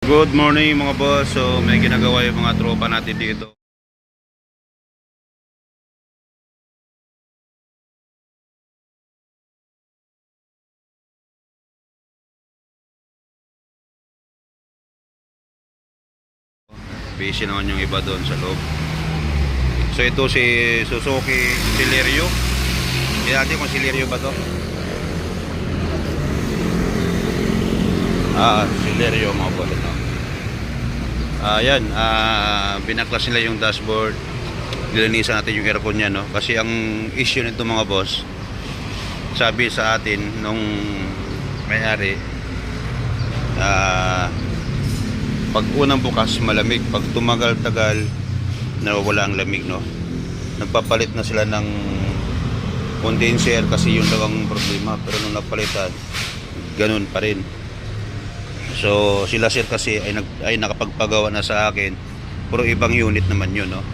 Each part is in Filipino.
Good morning mga boss. So may ginagawa yung mga tropa natin dito. Busy naman yung iba doon sa loob. So ito si Suzuki Celerio. Hindi natin kung Celerio ba to. Celerio mga boss. Ayan, binaklas nila yung dashboard. Nilinisan natin yung aircon niya, no? Kasi ang issue nito mga boss, sabi sa atin nung may-ari, pag unang bukas malamig, pag tumagal-tagal nawawala ang lamig, no? Nagpapalit na sila ng condenser kasi yun lang ang problema, pero nung napalitan ganun pa rin. So sila sir kasi ay nakapagpagawa na sa akin, pero ibang unit naman yun, no?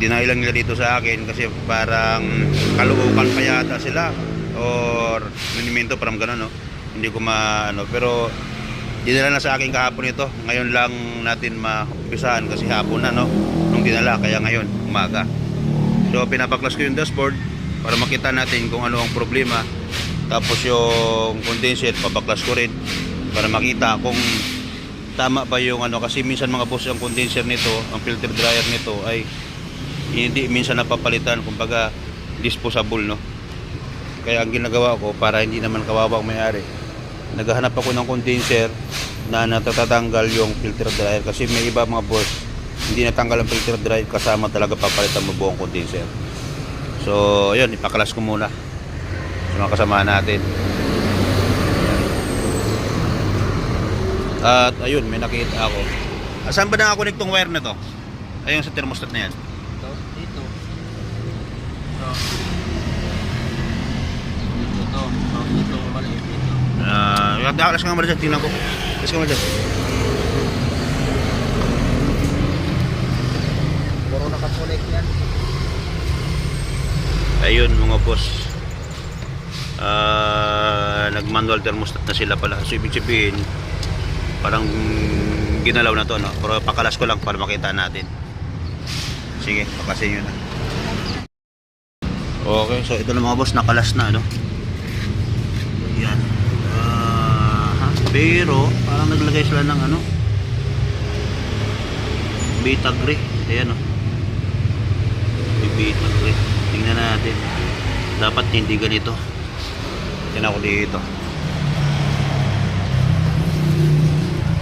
Dinailang nila dito sa akin kasi parang kaluukan pa yata sila or minimento, parang gano'n, no? Hindi ko maano, pero dinala na sa akin kahapon ito. Ngayon lang natin maumpisahan kasi hapon na, no? Nung dinala, kaya ngayon umaga. So pinapaklas ko yung dashboard para makita natin kung ano ang problema. Tapos yung condenser papaklas ko rin para makita kung tama ba yung ano, kasi minsan mga boss ang condenser nito, ang filter dryer nito ay hindi minsan napapalitan, kumbaga disposable, no? Kaya ang ginagawa ko para hindi naman kawawa ang may-ari, naghahanap ako ng condenser na natatanggal yung filter dryer, kasi may iba mga boss hindi natanggal ang filter dryer, kasama talaga papalitan mo buong condenser. So yun, ipaklas ko muna sa mga kasama natin. At ayun, may nakita ako. Saan ba nakakunik tong wire na to? Ayun sa thermostat na yan. Dito. Dito maliit dito. Alas nga mali dyan, tingnan ko. Alas nga mali dyan. Puro nakakunik yan. Ayun mga boss, nag-manual thermostat na sila pala. So ibig sabihin parang ginalaw na to, no? Pero pakalas ko lang para makita natin. Sige, pakasin nyo na. Okay, so ito na mga boss, nakalas na, no? Yan. Pero parang naglagay sila ng ano, beta gray. Ayan, no? Beta gray. Tingnan natin. Dapat hindi ganito. Tingnan ko dito.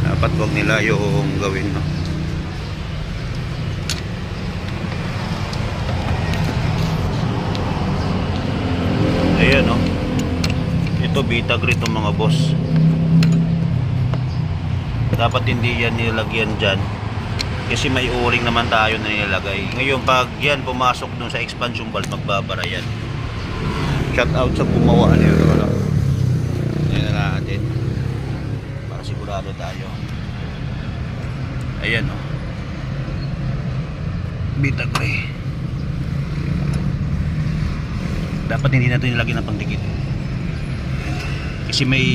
Dapat wag nila yung gawin, no? Ayan, no? Ito beta gray itong mga boss. Dapat hindi yan nilagyan dyan kasi may o-ring naman tayo na nilalagay. Ngayon pag yan pumasok dun sa expansion valve, magbabara yan. Shout out sa gumawa niyo, no? Ayan na natin para sigurado tayo. Ayan, no? Beta gray. Dapat hindi natin nilagyan ng pangdikit kasi may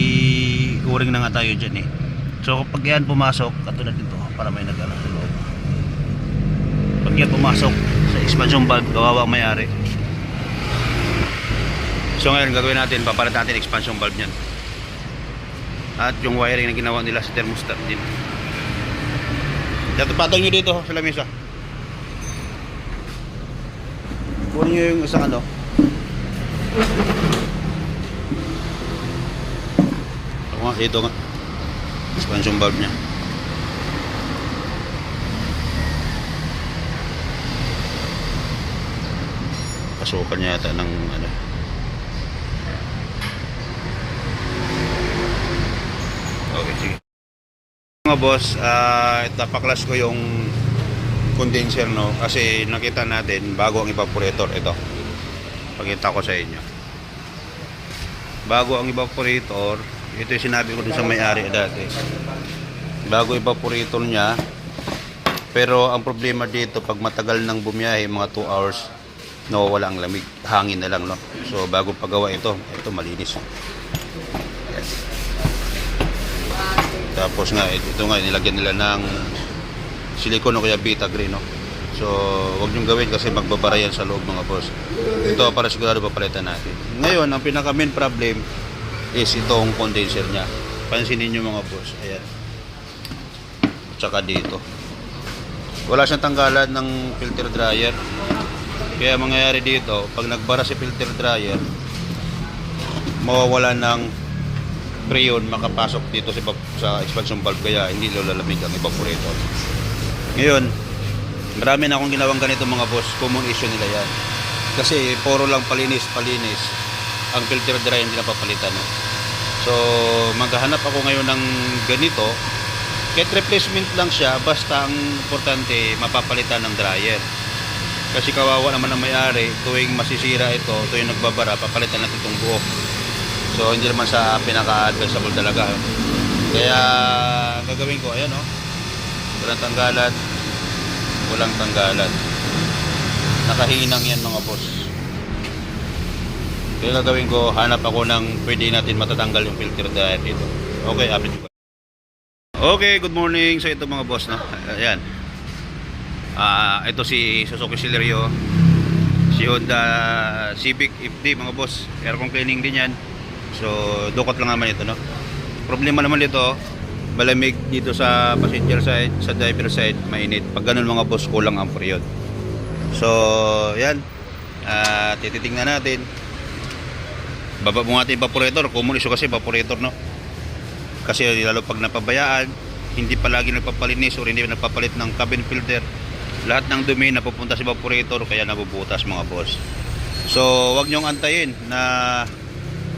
o-ring na nga tayo dyan, eh. So pag yan pumasok, katulad dito, para may nag-ano sa loob. Pag yan pumasok sa expansion valve, kawawa ang may-ari. So ngayon gagawin natin, papalit natin expansion valve niyan. At yung wiring na ginawa nila sa thermostat din. Patong nyo dito sa lamesa. Kunin nyo yung isang ano. Ako nga, dito nga. Expansion valve nya. Pasukan niya yata ng ano. Okay, sige. Mga boss, tapaklas ko yung condenser, no? Kasi nakita natin bago ang evaporator. Ito, pakita ko sa inyo. Bago ang evaporator, ito yung sinabi ko din sa may-ari dati. Bago evaporator nya, pero ang problema dito, pag matagal nang bumiyahe, mga 2 hours, nawawala ang lamig, hangin na lang, no? So bago pagawa ito malinis. Yes. Tapos nga, ito nga, nilagyan nila ng silicone o kaya Vita Green, no? So, wag niyong gawin kasi magbabara yan sa loob, mga boss. Ito, para sigurado papalitan natin. Ngayon, ang pinaka main problem is itong condenser niya. Pansinin niyo, mga boss. Ayan. Tsaka dito. Wala siyang tanggalan ng filter dryer. Kaya mangyayari dito, pag nagbara si filter dryer, mawawala ng freon makapasok dito sa expansion valve, kaya hindi lalamig ang evaporator. Ngayon, marami na akong ginawang ganito, mga boss. Common issue nila yan. Kasi puro lang palinis. Ang filter dryer hindi napapalitan. No? So, maghahanap ako ngayon ng ganito. Kahit replacement lang siya, basta ang importante, mapapalitan ng dryer. Kasi kawawa naman ang may-ari, tuwing masisira ito, tuwing nagbabara, papalitan natin itong buo. So, hindi naman sa pinaka-advisable talaga. Kaya, gagawin ko, ayan o. Walang tanggalan. Walang tanggalan. Nakahinang yan, mga boss. Kaya gagawin ko, hanap ako ng pwede natin matatanggal yung filter dryer dito. Okay, update ko. Okay, good morning sa ito, mga boss, no? Ayan. Ito si Suzuki Celerio, si Honda Civic FD, mga boss. Aircon cleaning din yan. So, dukot lang naman ito, no? Problema naman dito, malamig dito sa passenger side, sa driver side, mainit. Pag ganun, mga boss, kulang ang period. So, yan. Tititingnan natin. Baba mo natin evaporator. Common issue kasi evaporator, no? Kasi lalo pag napabayaan, hindi palagi nagpapalinis o hindi nagpapalit ng cabin filter, lahat ng dumi na pupunta sa evaporator, kaya nabubutas, mga boss. So, wag nyong antayin na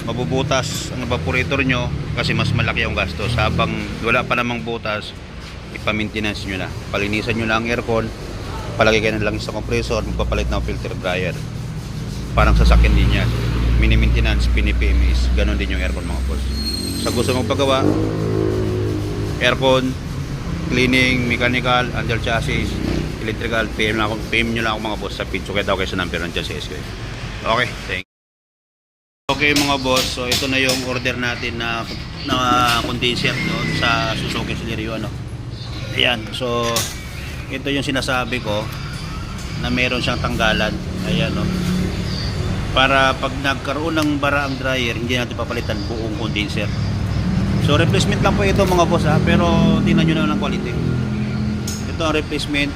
mabubutas ang evaporator nyo kasi mas malaki ang gastos. Habang wala pa namang butas, ipa-maintenance nyo na. Palinisan nyo na ang aircon, palagay kayo na lang sa compressor, magpapalit ng filter dryer. Parang sasakyan din yan. Mini-maintenance, pini-PMS, ganon din yung aircon, mga boss. Sa gusto mong paggawa, aircon, cleaning, mechanical, under chassis, electrical, PM nyo lang ako, mga boss, sa pizzo. Kaya daw kayo sa number nandiyan sa SK. Okay, thank you. Okay, mga boss, so ito na yung order natin na condenser doon sa Suzuki Celerio, ano. Ayan, so ito yung sinasabi ko na meron siyang tanggalan. Ayan, no. Para pag nagkaroon ng bara ang dryer, hindi natin papalitan buong condenser. So replacement lang po ito, mga boss, ha? Pero tingnan nyo naman ang quality. Ito ang replacement.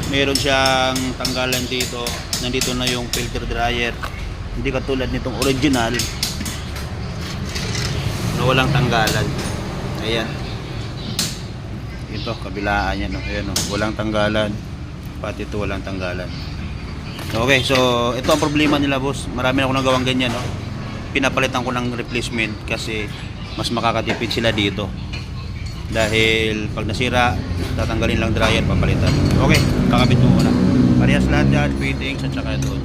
Meron siyang tanggalan dito. Nandito na yung filter dryer. Hindi katulad nitong original na walang tanggalan. Ayan. Ito, kabilaan yan, no? Ayan, no? Walang tanggalan. Pati ito walang tanggalan. Okay, so ito ang problema nila, boss. Marami na ako nagawang ganyan, no? Pinapalitan ko ng replacement kasi mas makakatipid sila dito. Dahil pag nasira, tatanggalin lang dryer, papalitan. Okay, kakabit mo muna. Parehas lahat yan, fittings at saka ito.